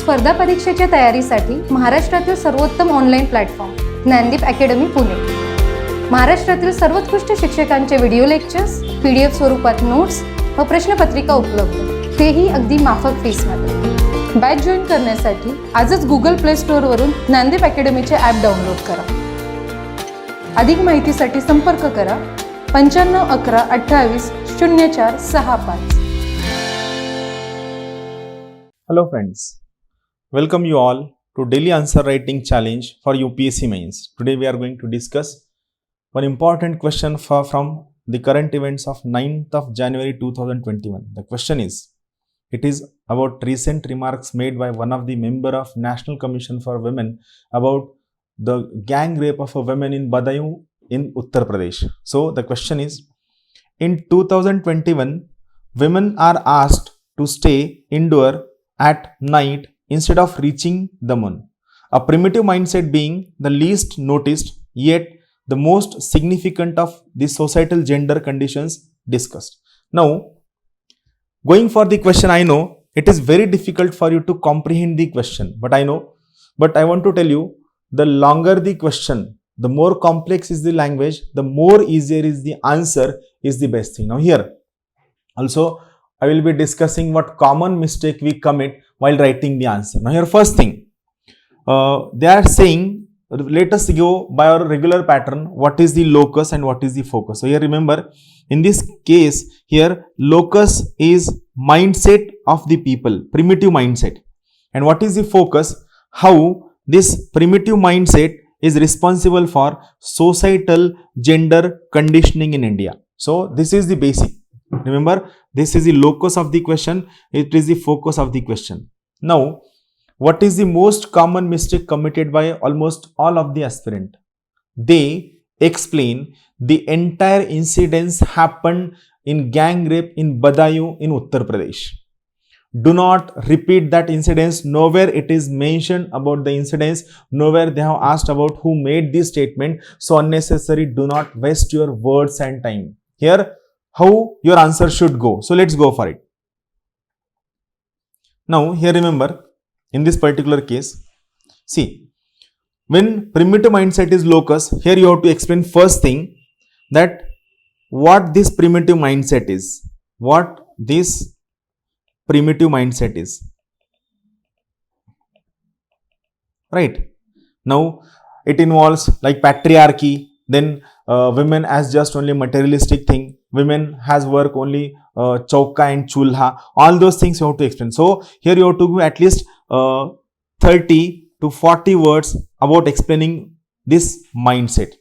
स्पर्धा परीक्षेच्या तयारीसाठी महाराष्ट्रातील सर्वोत्तम online platform Gyandeep academy Pune. महाराष्ट्रातील सर्वोत्कृष्ट शिक्षकांचे व्हिडिओ लेक्चर्स, PDF स्वरूपात नोट्स व प्रश्नपत्रिका उपलब्ध, तेही अगदी माफक फीसमध्ये. बॅच जॉईन करण्यासाठी आजच गुगल प्ले स्टोअरवरून ज्ञानदीप अकॅडमीचे ॲप डाउनलोड करा. अधिक माहितीसाठी संपर्क करा 95 11 28 04 65. Hello friends, welcome you all to daily answer writing challenge for UPSC mains. Today we are going to discuss one important question from the current events of 9th of January 2021. The question it is about recent remarks made by one of the member of National Commission for Women about the gang rape of a woman in Badaयूं in Uttar Pradesh. So the question is, in 2021, women are asked to stay indoor at night instead of reaching the moon. A primitive mindset being the least noticed yet the most significant of the societal gender conditions discussed. Now, going for the question, I know it is very difficult for you to comprehend the question, but I want to tell you, the longer the question, the more complex is the language, the more easier is the answer is the best thing. Now here also I will be discussing what common mistake we commit while writing the answer. Now here first thing, they are saying, let us go by our regular pattern, what is the locus and what is the focus. So here remember, in this case here locus is mindset of the people, primitive mindset. And what is the focus? How this primitive mindset is responsible for societal gender conditioning in India. So this is the basic. Remember, this is the locus of the question, it is the focus of the question. Now, what is the most common mistake committed by almost all of the aspirant? They explain the entire incidents happened in gang rape in Badaयूं in Uttar Pradesh. Do not repeat that incidents. Nowhere it is mentioned about the incidents. Nowhere they have asked about who made this statement. So unnecessary. Do not waste your words and time. Here, how your answer should go. So let's go for it. Now here remember, in this particular case, see, when primitive mindset is locus, here you have to explain first thing that what this primitive mindset is. What this primitive mindset is. Right. Now it involves like patriarchy, then women as just only materialistic thing. Women has work only chauka and chulha. All those things you have to explain. So here you have to give at least 30 to 40 words about explaining this mindset.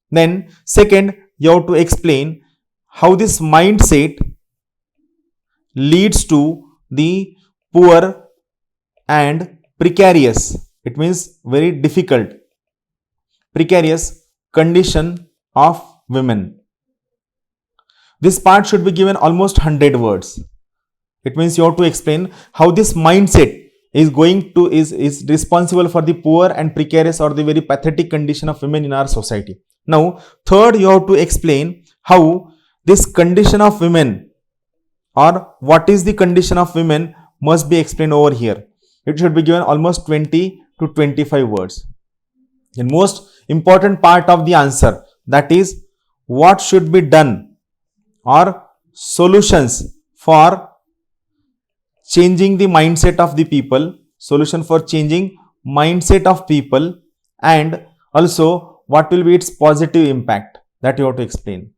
Then second, you have to explain how this mindset leads to the poor and precarious. It means very difficult, precarious condition of women. This part should be given almost 100 words. It means you have to explain how this mindset is is responsible for the poor and precarious or the very pathetic condition of women in our society. Now, third, you have to explain how this condition of women or what is the condition of women must be explained over here. It should be given almost 20 to 25 words. The most important part of the answer, that is what should be done or solutions for changing the mindset of the people, solution for changing mindset of people, and also what will be its positive impact, that you have to explain.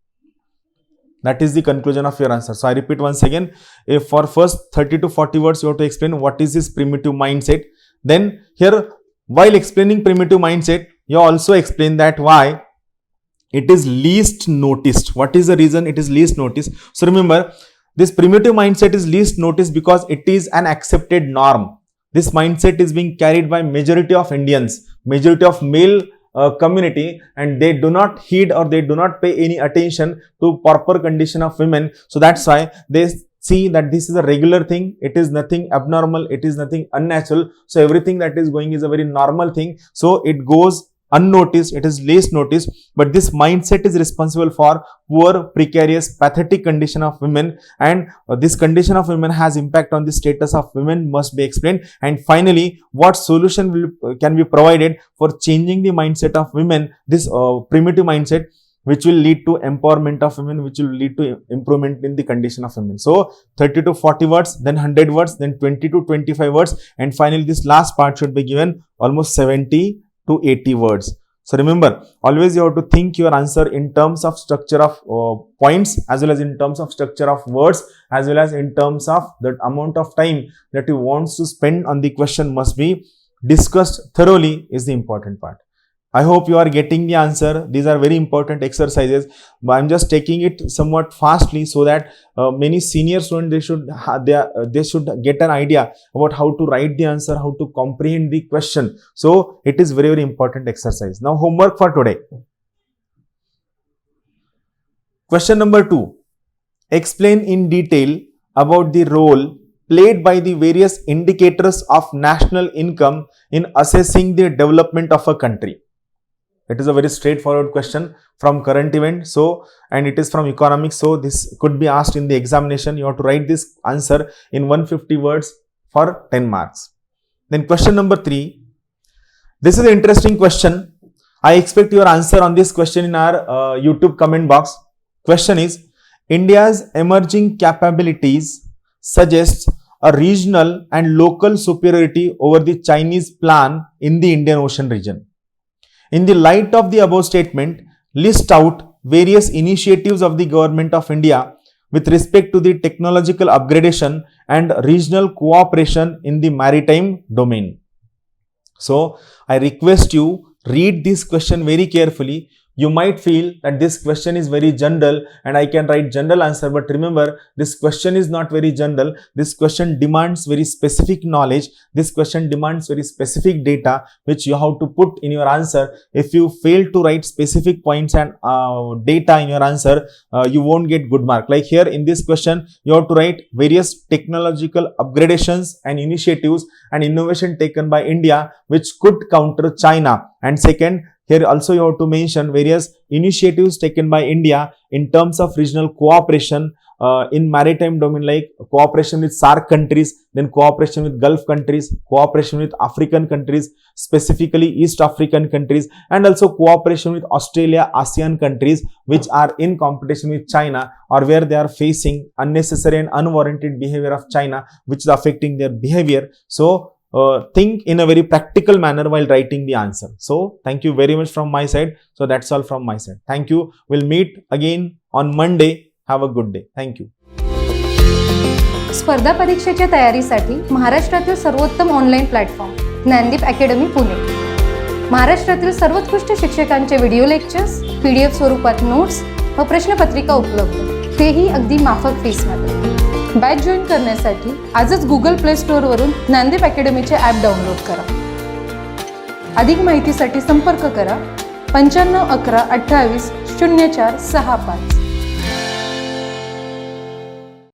That is the conclusion of your answer. So I repeat once again, if for first 30 to 40 words you have to explain what is this primitive mindset. Then here, while explaining primitive mindset, you also explain that why it is least noticed. What is the reason it is least noticed? So remember, this primitive mindset is least noticed because it is an accepted norm. This mindset is being carried by majority of Indians, majority of male community, and they do not heed or they do not pay any attention to proper condition of women. So that's why they see that this is a regular thing. It is nothing abnormal. It is nothing unnatural. So everything that is going is a very normal thing. So it goes unnoticed, it is less noticed, but this mindset is responsible for poor, precarious, pathetic condition of women, and this condition of women has impact on the status of women must be explained. And finally, what solution can be provided for changing the mindset of women, this primitive mindset, which will lead to empowerment of women, which will lead to improvement in the condition of women. So 30 to 40 words, then 100 words, then 20 to 25 words, and finally this last part should be given almost 70 to 80 words. So remember, always you have to think your answer in terms of structure of points, as well as in terms of structure of words, as well as in terms of the amount of time that you want to spend on the question must be discussed thoroughly is the important part. I hope you are getting the answer. These are very important exercises, but I'm just taking it somewhat fastly so that many senior students, they should get an idea about how to write the answer, how to comprehend the question. So it is very, very important exercise. Now homework for today. Question number 2. Explain in detail about the role played by the various indicators of national income in assessing the development of a country. It is a very straightforward question from current event, so, and it is from economics, so this could be asked in the examination. You have to write this answer in 150 words for 10 marks. Then question number 3. This is an interesting question. I expect your answer on this question in our YouTube comment box. Question is, India's emerging capabilities suggest a regional and local superiority over the Chinese plan in the Indian Ocean region. In the light of the above statement, list out various initiatives of the Government of India with respect to the technological upgradation and regional cooperation in the maritime domain. So, I request you read this question very carefully. You might feel that this question is very general and I can write general answer, but remember, this question is not very general. This question demands very specific knowledge. This question demands very specific data which you have to put in your answer. If you fail to write specific points and data in your answer, you won't get good mark. Like here in this question, you have to write various technological upgradations and initiatives and innovation taken by India which could counter China. And second, here also you have to mention various initiatives taken by India in terms of regional cooperation in maritime domain, like cooperation with SAARC countries, then cooperation with Gulf countries, cooperation with African countries, specifically East African countries, and also cooperation with Australia, ASEAN countries which are in competition with China or where they are facing unnecessary and unwarranted behavior of China which is affecting their behavior. So think in a very practical manner while writing the answer. So thank you very much from my side. So that's all from my side. Thank you. We'll meet again on Monday. Have a good day. Thank you. स्पर्धा परीक्षेच्या तयारीसाठी महाराष्ट्रातील सर्वोत्तम online platform Gyandeep academy Pune. महाराष्ट्रातील सर्वोत्कृष्ट शिक्षकांचे video lectures, PDF स्वरूपात notes व प्रश्नपत्रिका उपलब्ध, तेही अगदी माफक फीसमध्ये. बॅच जॉईन करण्यासाठी आजच गुगल प्ले स्टोअरवरून ज्ञानदीप अकॅडमीचे ॲप डाउनलोड करा. अधिक माहितीसाठी संपर्क करा 95 11 28 04 65.